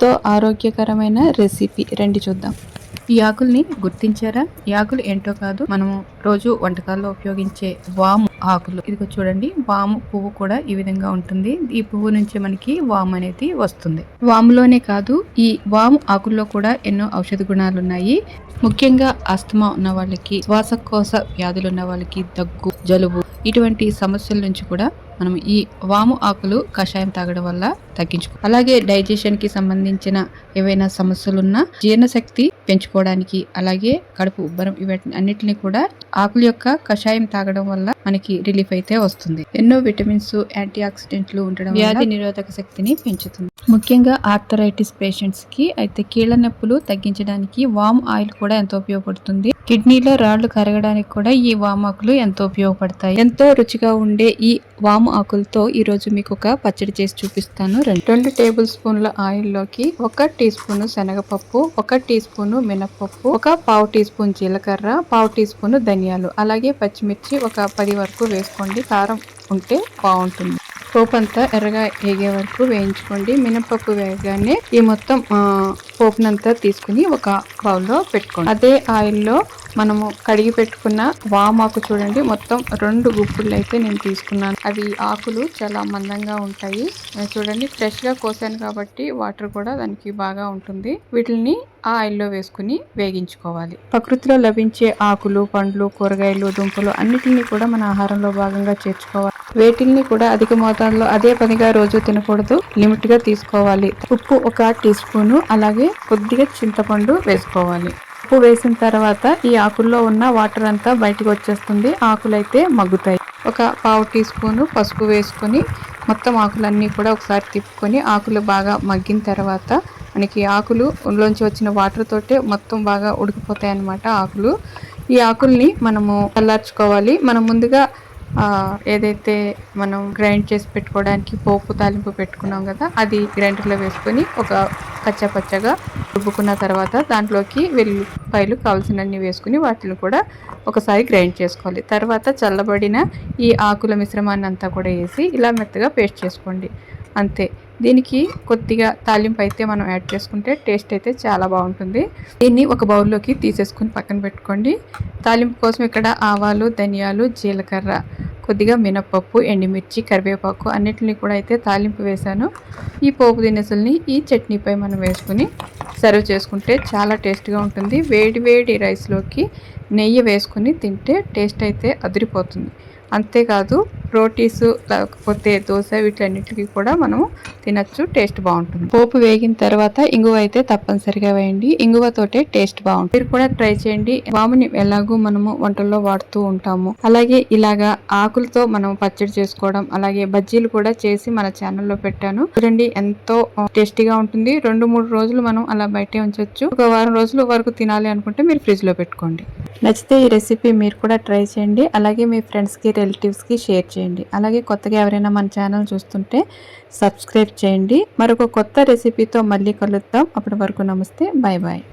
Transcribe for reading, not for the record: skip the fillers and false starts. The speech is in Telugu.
ఎంతో ఆరోగ్యకరమైన రెసిపీ రండి చూద్దాం. ఈ ఆకుల్ని గుర్తించారా? ఈ ఆకులు ఏంటో కాదు, మనము రోజు వంటకాల్లో ఉపయోగించే వాము ఆకులు. ఇదిగో చూడండి, వాము పువ్వు కూడా ఈ విధంగా ఉంటుంది. ఈ పువ్వు నుంచి మనకి వాము అనేది వస్తుంది. వాములోనే కాదు, ఈ వాము ఆకుల్లో కూడా ఎన్నో ఔషధ గుణాలు ఉన్నాయి. ముఖ్యంగా ఆస్తమా ఉన్న వాళ్ళకి, శ్వాసకోశ వ్యాధులు ఉన్న వాళ్ళకి, దగ్గు, జలుబు ఇటువంటి సమస్యల నుంచి కూడా మనం ఈ వాము ఆకులు కషాయం తాగడం వల్ల తగ్గించుకో. అలాగే డైజెషన్ కి సంబంధించిన ఏవైనా సమస్యలున్నా, జీర్ణశక్తి పెంచుకోవడానికి, అలాగే కడుపు ఉబ్బరం అన్నిటిని కూడా ఆకుల యొక్క కషాయం తాగడం వల్ల మనకి రిలీఫ్ అయితే వస్తుంది. ఎన్నో విటమిన్స్, యాంటీ ఆక్సిడెంట్లు ఉండడం వ్యాధి నిరోధక శక్తిని పెంచుతుంది. ముఖ్యంగా ఆర్థరైటిస్ పేషెంట్స్ కి అయితే కీళ్ళ నొప్పులు తగ్గించడానికి వాము ఆయిల్ కూడా ఎంతో ఉపయోగపడుతుంది. కిడ్నీలో రాళ్లు కరగడానికి కూడా ఈ వాము ఆకులు ఎంతో ఉపయోగపడతాయి. ఎంతో రుచిగా ఉండే ఈ వాము ఆకులతో ఈ రోజు మీకు ఒక పచ్చడి చేసి చూపిస్తాను. 2 టేబుల్ స్పూన్ల ఆయిల్ లోకి 1 టీ స్పూన్ శనగపప్పు, 1 టీ స్పూన్ మినపప్పు, 1/4 టీ స్పూన్ జీలకర్ర, 1/2 టీ స్పూన్ ధనియాలు, అలాగే పచ్చిమిర్చి ఒక 10 వరకు వేసుకోండి. కారం ఉంటే బాగుంటుంది. పోపు అంతా ఎర్రగా వేగే వరకు వేయించుకోండి. మినపప్పు వేయగానే ఈ మొత్తం పోపునంతా తీసుకుని ఒక బౌల్లో పెట్టుకోండి. అదే ఆయిల్లో మనము కడిగి పెట్టుకున్న వామాకు చూడండి, మొత్తం 2 గుప్పులు అయితే నేను తీసుకున్నాను. అవి ఆకులు చాలా మందంగా ఉంటాయి. చూడండి, ఫ్రెష్ గా కోసాను కాబట్టి వాటర్ కూడా దానికి బాగా ఉంటుంది. వీటిని ఆ ఆయిల్లో వేసుకుని వేగించుకోవాలి. ప్రకృతిలో లభించే ఆకులు, పండ్లు, కూరగాయలు, దుంపలు అన్నిటిని కూడా మన ఆహారంలో భాగంగా చేర్చుకోవాలి. వేటిల్ని కూడా అధిక మోతాదులో అదే పనిగా రోజు తినకూడదు, లిమిట్ గా తీసుకోవాలి. ఉప్పు 1 టీ స్పూన్, అలాగే కొద్దిగా చింతపండు వేసుకోవాలి. ఉప్పు వేసిన తర్వాత ఈ ఆకుల్లో ఉన్న వాటర్ అంతా బయటకు వచ్చేస్తుంది. ఆకులైతే మగ్గుతాయి. 1/4 టీ స్పూన్ పసుపు వేసుకొని మొత్తం ఆకులన్నీ కూడా ఒకసారి తిప్పుకొని, ఆకులు బాగా మగ్గిన తర్వాత మనకి ఆకులు లోంచి వచ్చిన వాటర్ తోటే మొత్తం బాగా ఉడికిపోతాయి అన్నమాట ఆకులు. ఈ ఆకుల్ని మనము చల్లార్చుకోవాలి. మనం ముందుగా ఏదైతే మనం గ్రైండ్ చేసి పెట్టుకోవడానికి పోపు తాలింపు పెట్టుకున్నాం కదా, అది గ్రైండర్లో వేసుకొని ఒక కచ్చపచ్చగా రుబ్బుకున్న తర్వాత దాంట్లోకి వెల్లుల్లిపాయలు కావాల్సినన్ని వేసుకుని వాటిని కూడా ఒకసారి గ్రైండ్ చేసుకోవాలి. తర్వాత చల్లబడిన ఈ ఆకుల మిశ్రమాన్ని అంతా కూడా వేసి ఇలా మెత్తగా పేస్ట్ చేసుకోండి. అంతే. దీనికి కొద్దిగా తాలింపు అయితే మనం యాడ్ చేసుకుంటే టేస్ట్ అయితే చాలా బాగుంటుంది. దీన్ని ఒక బౌల్లోకి తీసేసుకుని పక్కన పెట్టుకోండి. తాలింపు కోసం ఇక్కడ ఆవాలు, ధనియాలు, జీలకర్ర, కొద్దిగా మినపప్పు, ఎండుమిర్చి, కరివేపాకు అన్నిటిని కూడా అయితే తాలింపు వేశాను. ఈ పోపు దినుసుల్ని ఈ చట్నీపై మనం వేసుకుని సర్వ్ చేసుకుంటే చాలా టేస్ట్గా ఉంటుంది. వేడి వేడి రైస్లోకి నెయ్యి వేసుకుని తింటే టేస్ట్ అయితే అదిరిపోతుంది. అంతేకాదు రోటీస్ లేకపోతే దోశ వీటన్నిటికీ కూడా మనము తినచ్చు, టేస్ట్ బాగుంటుంది. పోపు వేగిన తర్వాత ఇంగువ అయితే తప్పనిసరిగా వేయండి. ఇంగువతోటే టేస్ట్ బాగుంటుంది. మీరు కూడా ట్రై చేయండి. వాముని ఎలాగూ మనము వంటల్లో వాడుతూ ఉంటాము. అలాగే ఇలాగా ఆకులతో మనం పచ్చడి చేసుకోవడం, అలాగే బజ్జీలు కూడా చేసి మన ఛానల్లో పెట్టాను చూడండి. ఎంతో టేస్టీగా ఉంటుంది. 2-3 రోజులు మనం అలా బయటే ఉంచవచ్చు. ఒక వారం రోజుల వరకు తినాలి అనుకుంటే మీరు ఫ్రిడ్జ్ లో పెట్టుకోండి. నచ్చితే ఈ రెసిపీ మీరు కూడా ట్రై చేయండి. అలాగే మీ ఫ్రెండ్స్కి, రిలేటివ్స్కి షేర్ చేయండి. అలాగే కొత్తగా ఎవరైనా మన ఛానల్ చూస్తుంటే సబ్స్క్రైబ్ చేయండి. మరొక కొత్త రెసిపీతో మళ్ళీ కలుద్దాం. అప్పటి వరకు నమస్తే, బాయ్ బాయ్.